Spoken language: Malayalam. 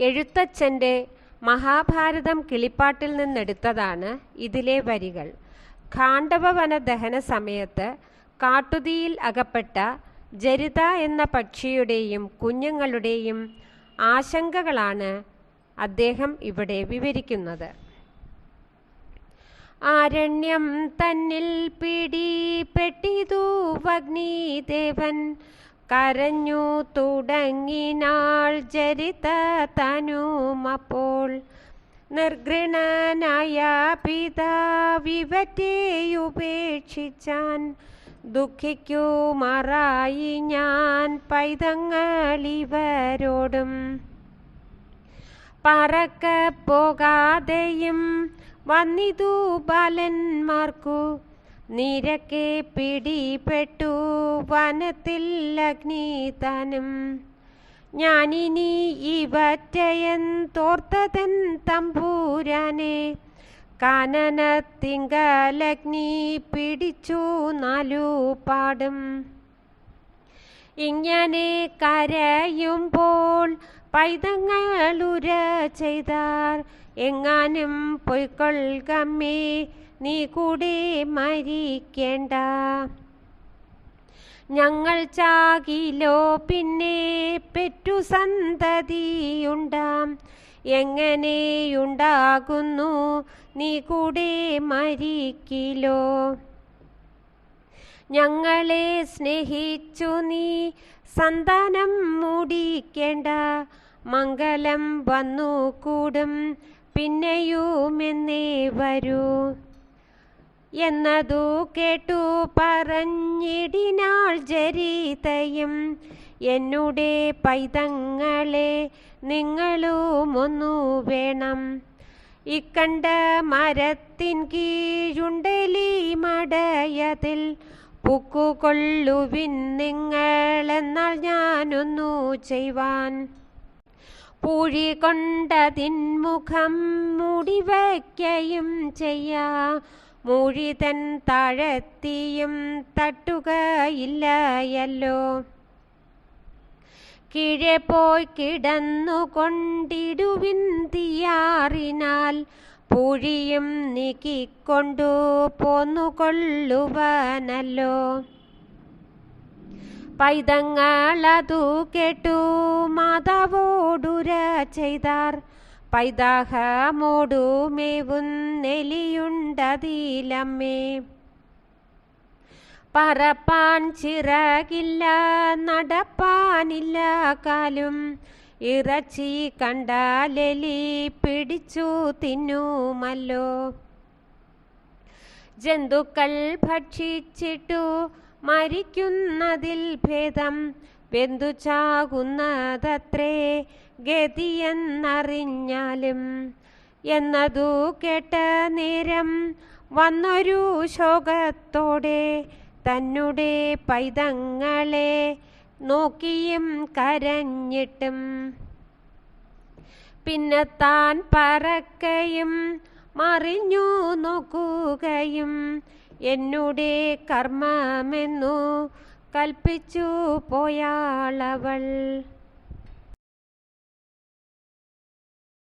എഴുത്തച്ഛൻ്റെ മഹാഭാരതം കിളിപ്പാട്ടിൽ നിന്നെടുത്തതാണ് ഇതിലെ വരികൾ. ഖാണ്ഡവവന ദഹന സമയത്ത് കാട്ടുതീയിൽ അകപ്പെട്ട ജരിത എന്ന പക്ഷിയുടെയും കുഞ്ഞുങ്ങളുടെയും ആശങ്കകളാണ് അദ്ദേഹം ഇവിടെ വിവരിക്കുന്നത്. ആരണ്യം തന്നിൽ പിടിപെട്ടിതു വഗ്നിദേവൻ, കരഞ്ഞു തുടങ്ങിനാൾ ജരിത തനുമപ്പോൾ. നിർഘൃണനായ പിതാവിവറ്റെയുപേക്ഷിച്ചാൻ, ദുഃഖിക്കുമാറായി ഞാൻ പൈതങ്ങളിവരോടും. പറക്ക പോകാതെയും വന്നിതു ബാലന്മാർക്കു, നിരക്കെ പിടിപെട്ടു വനത്തിൽ അഗ്നിതാനും. ഞാനിനി ഇവറ്റയൻ തോർത്തതൻ തമ്പൂരാനെ, കാനനത്തിങ്കലഗ്നി പിടിച്ചു 4 പാടും. ഇങ്ങനെ കരയുമ്പോൾ പൈതങ്ങളുര ചെയ്താർ, എങ്ങാനും പൊയ്ക്കൊള്ളുകമ്മേ നീ കൂടെ മരിക്കേണ്ട. ഞങ്ങൾ ചാകിലോ പിന്നെ പെറ്റു സന്തതിയുണ്ടാം, എങ്ങനെയുണ്ടാകുന്നു നീ കൂടെ മരിക്കിലോ. ഞങ്ങളെ സ്നേഹിച്ചു നീ സന്താനം മൂടിക്കേണ്ട, മംഗലം വന്നു കൂടും പിന്നെയുമെന്നേ വരൂ. എന്നതു കേട്ടു പറഞ്ഞിടിനാൾ ജരിതയും, എന്നുടെ പൈതങ്ങളെ നിങ്ങളുമൊന്നു വേണം. ഇക്കണ്ട മരത്തിൻ കീഴുണ്ടലി മടയതിൽ, പുക്കുകൊള്ളുവിൻ നിങ്ങളെന്നാൽ ഞാനൊന്നു ചെയ്യുവാൻ. പൂഴി കൊണ്ടതിൻ മുഖം മൂടിവയ്ക്കയും ചെയ്യാ, മൂഴിതൻ താഴത്തിയും തട്ടുകയില്ലയല്ലോ. കീഴെ പോയി കിടന്നു കൊണ്ടിടുവിൻ തീയാറിനാൽ, പൂഴിയും നീക്കിക്കൊണ്ടു പോന്നുകൊള്ളുവനല്ലോ. പൈതങ്ങളതു കേട്ടു മാതാവോടുര ചെയ്താർ, പൈതാഹമോടുമേവുന്നെലിയുണ്ടതിലമ്മേ. പറപ്പാൻ ചിറകില്ല നടപ്പാനില്ല കാലും, ഇറച്ചി കണ്ടാലെലി പിടിച്ചു തിന്നുമല്ലോ. ജന്തുക്കൾ ഭക്ഷിച്ചിട്ടു മരിക്കുന്നതിൽ ഭേദം, വെന്തു ചാകുന്നതത്രേ ഗതിയെന്നറിഞ്ഞാലും. എന്നതു കേട്ട നേരം വന്നൊരു ശോകത്തോടെ, തന്നെ പൈതങ്ങളെ നോക്കിയും കരഞ്ഞിട്ടും. പിന്നെ താൻ പറക്കയും മറിഞ്ഞു നോക്കുകയും, എന്നുടെ കർമ്മമെന്നു കൽപ്പിച്ചു പോയാളവൾ.